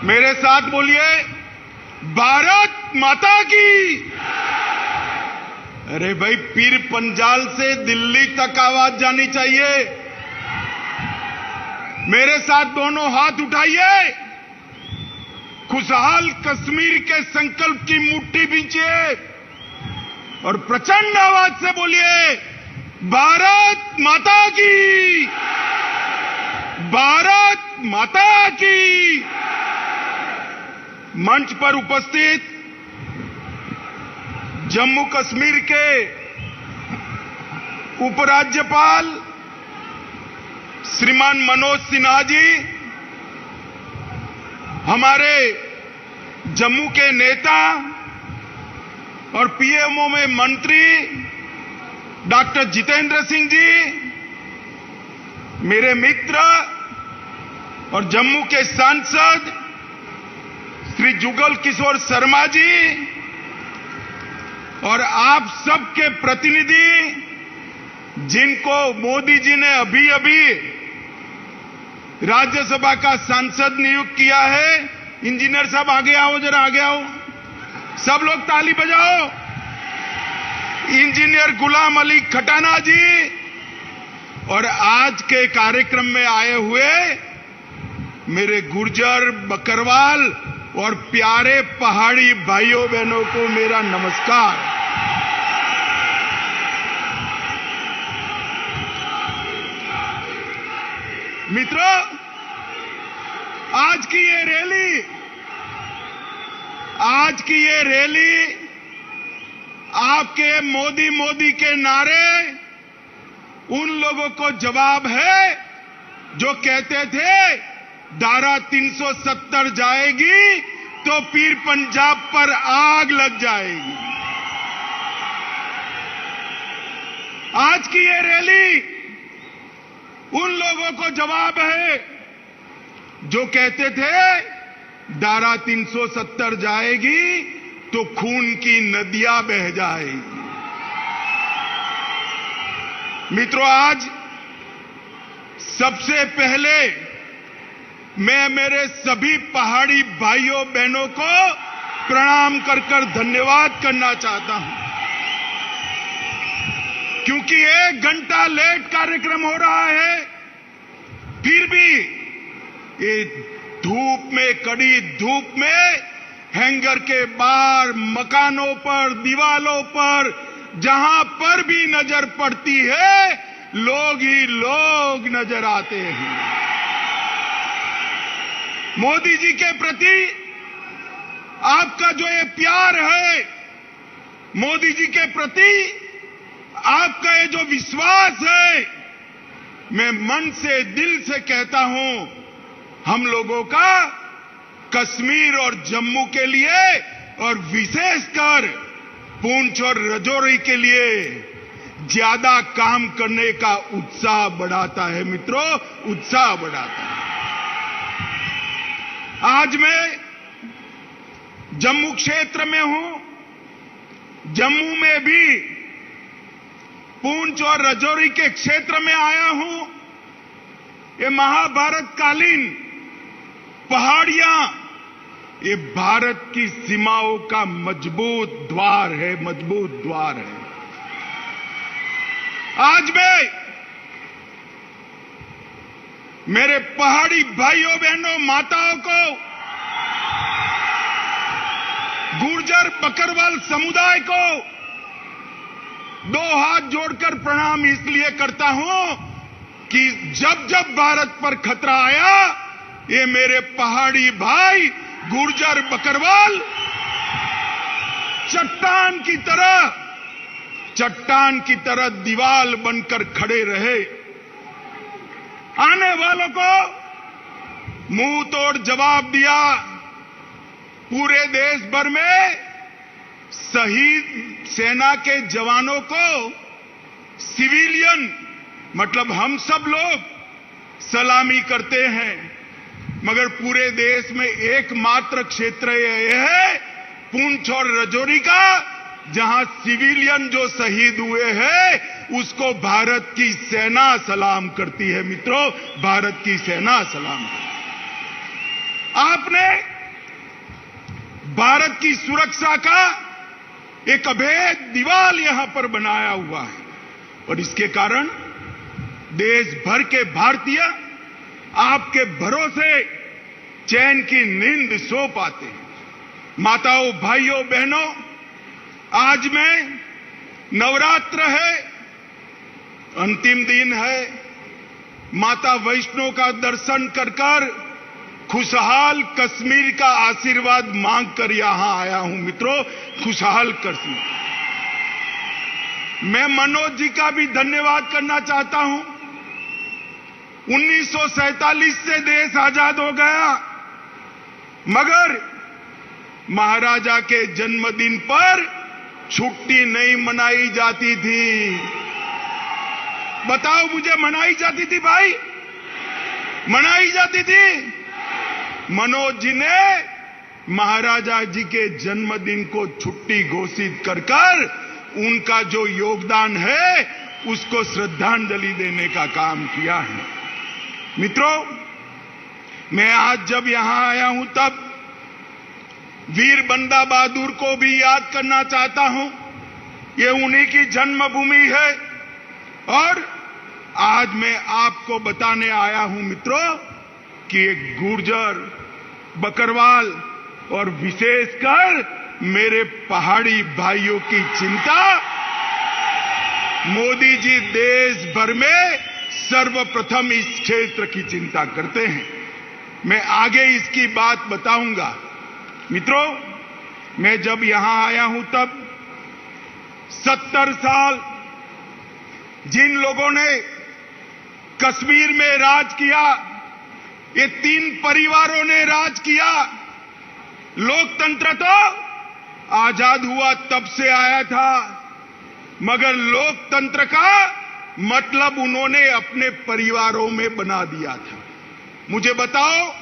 मेरे साथ बोलिए, भारत माता की। अरे भाई, पीर पंजाल से दिल्ली तक आवाज जानी चाहिए। मेरे साथ दोनों हाथ उठाइए, खुशहाल कश्मीर के संकल्प की मुट्ठी बींचिए और प्रचंड आवाज से बोलिए, भारत माता की, भारत माता की। मंच पर उपस्थित जम्मू कश्मीर के उपराज्यपाल श्रीमान मनोज सिन्हा जी, हमारे जम्मू के नेता और पीएमओ में मंत्री डॉक्टर जितेंद्र सिंह जी, मेरे मित्र और जम्मू के सांसद श्री जुगल किशोर शर्मा जी और आप सबके प्रतिनिधि, जिनको मोदी जी ने अभी अभी राज्यसभा का सांसद नियुक्त किया है। इंजीनियर साहब आगे आओ, जरा आगे आओ, सब लोग ताली बजाओ। इंजीनियर गुलाम अली खटाना जी और आज के कार्यक्रम में आए हुए मेरे गुर्जर, बकरवाल और प्यारे पहाड़ी भाइयों बहनों को मेरा नमस्कार। मित्रों, आज की ये रैली आपके मोदी मोदी के नारे उन लोगों को जवाब है जो कहते थे धारा 370 जाएगी तो पीर पंजाब पर आग लग जाएगी। आज की ये रैली उन लोगों को जवाब है जो कहते थे धारा 370 जाएगी तो खून की नदियां बह जाएगी। मित्रों, आज सबसे पहले मैं मेरे सभी पहाड़ी भाइयों बहनों को प्रणाम कर धन्यवाद करना चाहता हूं, क्योंकि 1 घंटा लेट कार्यक्रम हो रहा है, फिर भी ये धूप में, कड़ी धूप में, हैंगर के बाहर, मकानों पर, दीवालों पर, जहां पर भी नजर पड़ती है, लोग ही लोग नजर आते हैं। मोदी जी के प्रति आपका जो ये प्यार है, मोदी जी के प्रति आपका ये जो विश्वास है, मैं मन से, दिल से कहता हूं, हम लोगों का कश्मीर और जम्मू के लिए और विशेषकर पुंछ और राजौरी के लिए ज्यादा काम करने का उत्साह बढ़ाता है। मित्रों, उत्साह बढ़ाता है। आज मैं जम्मू क्षेत्र में हूं। जम्मू में भी पुंछ और राजौरी के क्षेत्र में आया हूं। ये महाभारत कालीन पहाड़ियां, ये भारत की सीमाओं का मजबूत द्वार है, मजबूत द्वार है। आज मैं मेरे पहाड़ी भाइयों बहनों, माताओं को, गुर्जर बकरवाल समुदाय को 2 हाथ जोड़कर प्रणाम इसलिए करता हूं कि जब जब भारत पर खतरा आया, ये मेरे पहाड़ी भाई गुर्जर बकरवाल चट्टान की तरह दीवार बनकर खड़े रहे। आने वालों को मुंह तोड़ जवाब दिया। पूरे देश भर में शहीद सेना के जवानों को सिविलियन, मतलब हम सब लोग सलामी करते हैं, मगर पूरे देश में एकमात्र क्षेत्र यह है पुंछ और राजौरी का, जहां सिविलियन जो शहीद हुए हैं उसको भारत की सेना सलाम करती है। मित्रों, भारत की सेना सलाम करती है। आपने भारत की सुरक्षा का एक अभेद दीवार यहां पर बनाया हुआ है और इसके कारण देश भर के भारतीय आपके भरोसे चैन की नींद सो पाते हैं। माताओं, भाइयों, बहनों, आज में नवरात्र है, अंतिम दिन है। माता वैष्णो का दर्शन कर खुशहाल कश्मीर का आशीर्वाद मांगकर यहां आया हूं। मित्रों, खुशहाल कश्मीर। मैं मनोज जी का भी धन्यवाद करना चाहता हूं। 1947 से देश आजाद हो गया, मगर महाराजा के जन्मदिन पर छुट्टी नहीं मनाई जाती थी। बताओ मुझे, मनाई जाती थी भाई? मनाई जाती थी? मनोज जी ने महाराजा जी के जन्मदिन को छुट्टी घोषित कर उनका जो योगदान है उसको श्रद्धांजलि देने का काम किया है। मित्रों, मैं आज जब यहां आया हूं तब वीर बंदा बहादुर को भी याद करना चाहता हूं। ये उन्हीं की जन्मभूमि है और आज मैं आपको बताने आया हूं मित्रों कि एक गुर्जर, बकरवाल और विशेषकर मेरे पहाड़ी भाइयों की चिंता मोदी जी देश भर में सर्वप्रथम इस क्षेत्र की चिंता करते हैं। मैं आगे इसकी बात बताऊंगा। मित्रों, मैं जब यहां आया हूं तब 70 साल जिन लोगों ने कश्मीर में राज किया, ये 3 परिवारों ने राज किया। लोकतंत्र तो आजाद हुआ तब से आया था, मगर लोकतंत्र का मतलब उन्होंने अपने परिवारों में बना दिया था। मुझे बताओ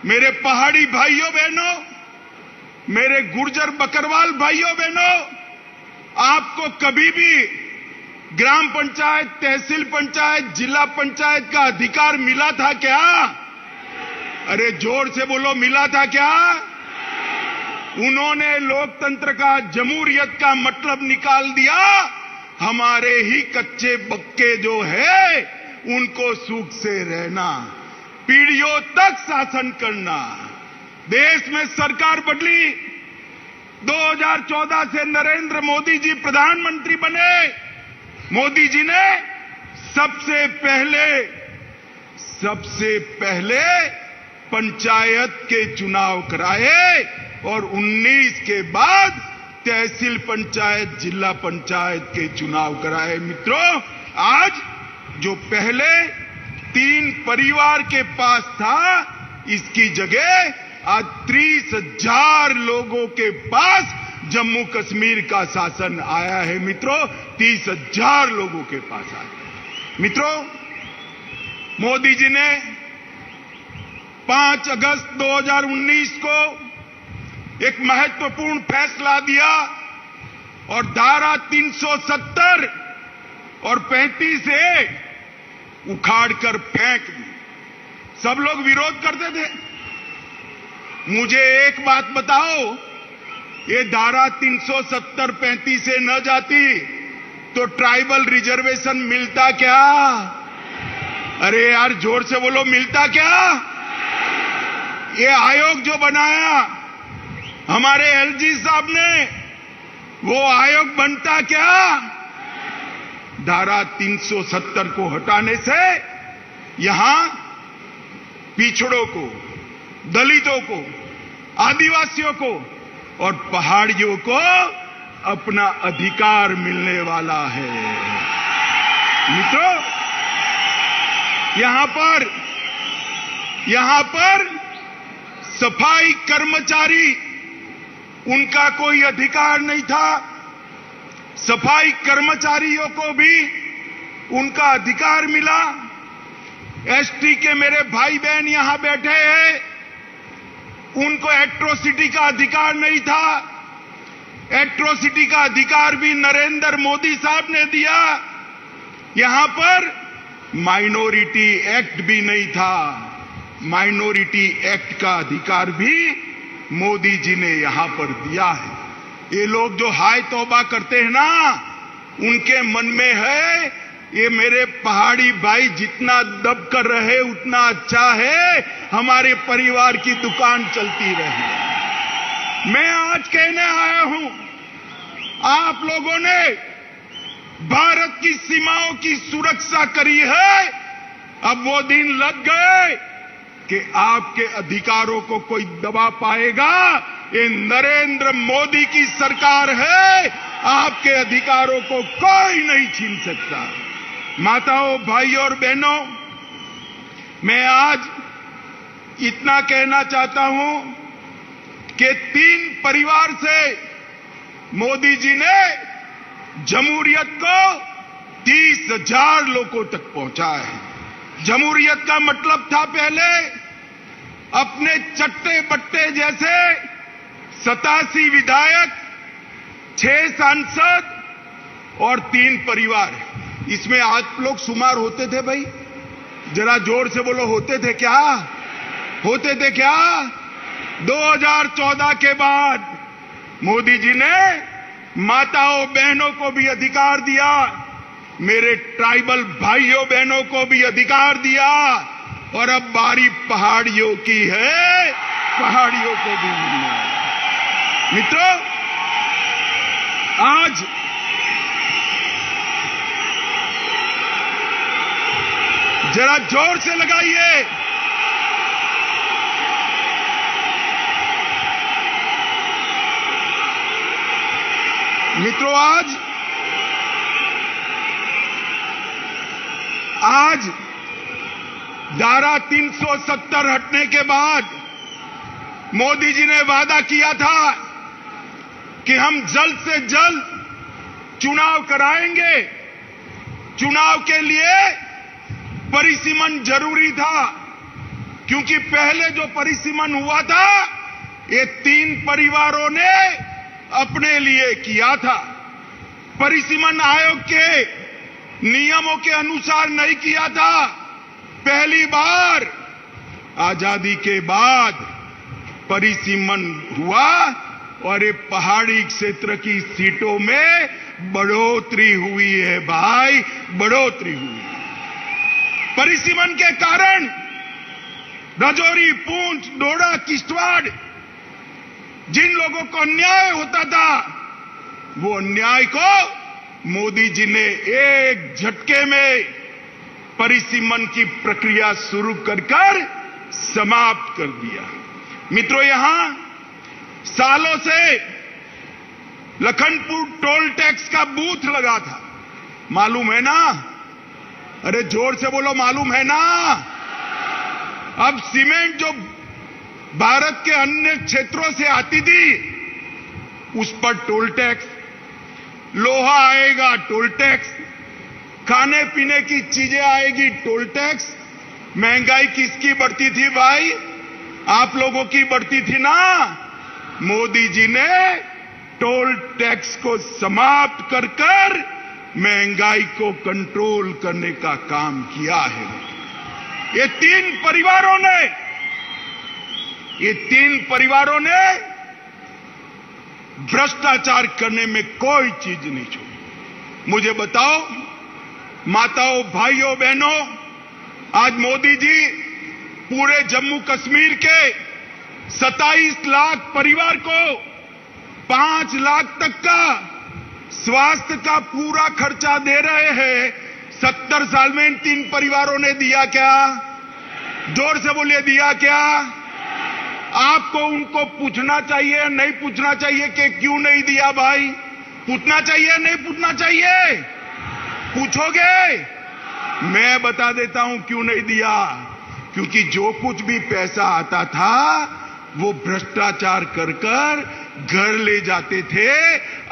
मेरे पहाड़ी भाइयों बहनों, मेरे गुर्जर बकरवाल भाइयों बहनों, आपको कभी भी ग्राम पंचायत, तहसील पंचायत, जिला पंचायत का अधिकार मिला था क्या? अरे जोर से बोलो, मिला था क्या? उन्होंने लोकतंत्र का, जमहूरियत का मतलब निकाल दिया। हमारे ही कच्चे बक्के जो है उनको सुख से रहना, पीढ़ियों तक शासन करना। देश में सरकार बदली। 2014 से नरेंद्र मोदी जी प्रधानमंत्री बने। मोदी जी ने सबसे पहले पंचायत के चुनाव कराए और 19 के बाद तहसील पंचायत, जिला पंचायत के चुनाव कराए। मित्रों, आज जो पहले 3 परिवार के पास था, इसकी जगह आज 30,000 लोगों के पास जम्मू कश्मीर का शासन आया है। मित्रों, 30,000 लोगों के पास आया। मित्रों, मोदी जी ने 5 अगस्त 2019 को एक महत्वपूर्ण फैसला दिया और धारा 370 और 35 से उखाड़कर फेंक दी। सब लोग विरोध करते थे। मुझे एक बात बताओ, ये धारा 370, 35 से न जाती तो ट्राइबल रिजर्वेशन मिलता क्या? अरे यार जोर से बोलो, मिलता क्या? ये आयोग जो बनाया हमारे एलजी साहब ने, वो आयोग बनता क्या? धारा 370 को हटाने से यहां पिछड़ों को, दलितों को, आदिवासियों को और पहाड़ियों को अपना अधिकार मिलने वाला है। मित्रों, यहां पर सफाई कर्मचारी, उनका कोई अधिकार नहीं था। सफाई कर्मचारियों को भी उनका अधिकार मिला। एसटी के मेरे भाई बहन यहां बैठे हैं, उनको एट्रोसिटी का अधिकार नहीं था। एट्रोसिटी का अधिकार भी नरेंद्र मोदी साहब ने दिया। यहां पर माइनॉरिटी एक्ट भी नहीं था। माइनॉरिटी एक्ट का अधिकार भी मोदी जी ने यहां पर दिया है। ये लोग जो हाय तौबा करते हैं ना, उनके मन में है ये मेरे पहाड़ी भाई जितना दब कर रहे उतना अच्छा है, हमारे परिवार की दुकान चलती रहे। मैं आज कहने आया हूं, आप लोगों ने भारत की सीमाओं की सुरक्षा करी है, अब वो दिन लग गए कि आपके अधिकारों को कोई दबा पाएगा। ये नरेंद्र मोदी की सरकार है, आपके अधिकारों को कोई नहीं छीन सकता। माताओं, भाइयों और बहनों, मैं आज इतना कहना चाहता हूं कि 3 परिवार से मोदी जी ने जमहूरियत को 30,000 लोगों तक पहुंचाया है। जमहूरियत का मतलब था पहले अपने चट्टे बट्टे जैसे 87 विधायक, 6 सांसद और 3 परिवार। इसमें आप लोग शुमार होते थे भाई? जरा जोर से बोलो, होते थे क्या? होते थे क्या? 2014 के बाद मोदी जी ने माताओं बहनों को भी अधिकार दिया, मेरे ट्राइबल भाइयों बहनों को भी अधिकार दिया, और अब बारी पहाड़ियों की है, पहाड़ियों को भी मिलना है। मित्रों, आज जरा जोर से लगाइए। मित्रों, आज धारा 370 हटने के बाद मोदी जी ने वादा किया था कि हम जल्द से जल्द चुनाव कराएंगे। चुनाव के लिए परिसीमन जरूरी था, क्योंकि पहले जो परिसीमन हुआ था ये 3 परिवारों ने अपने लिए किया था। परिसीमन आयोग के नियमों के अनुसार नहीं किया था। पहली बार आजादी के बाद परिसीमन हुआ और ये पहाड़ी क्षेत्र की सीटों में बढ़ोतरी हुई है भाई, बढ़ोतरी हुई है। परिसीमन के कारण राजौरी, पूंछ, डोडा, किश्तवाड़ जिन लोगों को अन्याय होता था, वो अन्याय को मोदी जी ने एक झटके में परिसीमन की प्रक्रिया शुरू कर समाप्त कर दिया। मित्रों, यहां सालों से लखनपुर टोल टैक्स का बूथ लगा था, मालूम है ना? अरे जोर से बोलो, मालूम है ना? अब सीमेंट जो भारत के अन्य क्षेत्रों से आती थी उस पर टोल टैक्स, लोहा आएगा टोल टैक्स, खाने पीने की चीजें आएगी टोल टैक्स। महंगाई किसकी बढ़ती थी भाई? आप लोगों की बढ़ती थी ना। मोदी जी ने टोल टैक्स को समाप्त कर महंगाई को कंट्रोल करने का काम किया है। ये 3 परिवारों ने भ्रष्टाचार करने में कोई चीज नहीं छोड़ी। मुझे बताओ माताओं, भाइयों, बहनों, आज मोदी जी पूरे जम्मू कश्मीर के 27 लाख परिवार को 5 लाख तक का स्वास्थ्य का पूरा खर्चा दे रहे हैं। 70 साल में इन 3 परिवारों ने दिया क्या? जोर से बोलिए, दिया क्या? आपको उनको पूछना चाहिए, नहीं पूछना चाहिए कि क्यों नहीं दिया भाई? पूछना चाहिए, नहीं पूछना चाहिए? पूछोगे? मैं बता देता हूं क्यों नहीं दिया। क्योंकि जो कुछ भी पैसा आता था वो भ्रष्टाचार कर घर ले जाते थे।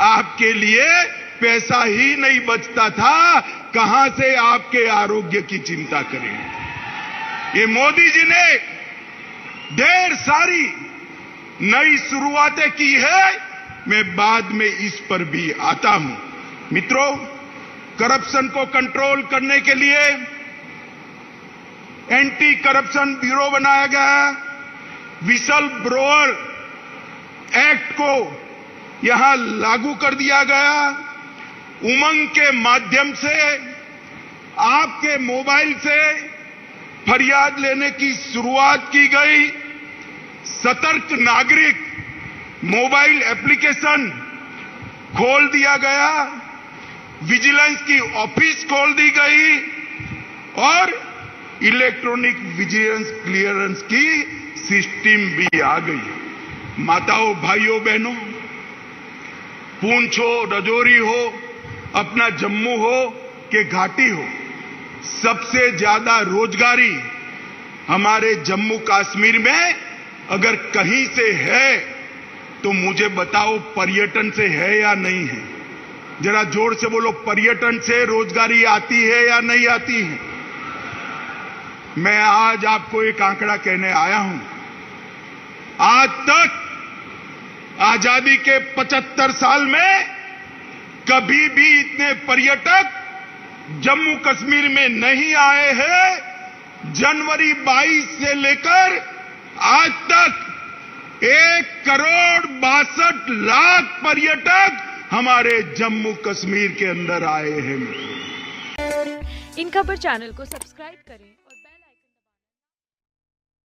आपके लिए पैसा ही नहीं बचता था, कहां से आपके आरोग्य की चिंता करें। ये मोदी जी ने ढेर सारी नई शुरुआतें की है, मैं बाद में इस पर भी आता हूं। मित्रों, करप्शन को कंट्रोल करने के लिए एंटी करप्शन ब्यूरो बनाया गया। विसल ब्रोअर एक्ट को यहां लागू कर दिया गया। उमंग के माध्यम से आपके मोबाइल से फरियाद लेने की शुरुआत की गई। सतर्क नागरिक मोबाइल एप्लीकेशन खोल दिया गया। विजिलेंस की ऑफिस खोल दी गई और इलेक्ट्रॉनिक विजिलेंस क्लियरेंस की सिस्टम भी आ गई। माताओं, भाइयों, बहनों, पुंछ हो, राजौरी हो, अपना जम्मू हो कि घाटी हो, सबसे ज्यादा रोजगारी हमारे जम्मू कश्मीर में अगर कहीं से है तो मुझे बताओ, पर्यटन से है या नहीं है? जरा जोर से बोलो, पर्यटन से रोजगारी आती है या नहीं आती है? मैं आज आपको एक आंकड़ा कहने आया हूं। आज तक आजादी के 75 साल में कभी भी इतने पर्यटक जम्मू कश्मीर में नहीं आए हैं। जनवरी 22 से लेकर आज तक 1,62,00,000 पर्यटक हमारे जम्मू कश्मीर के अंदर आए हैं। इन खबर चैनल को सब्सक्राइब करें।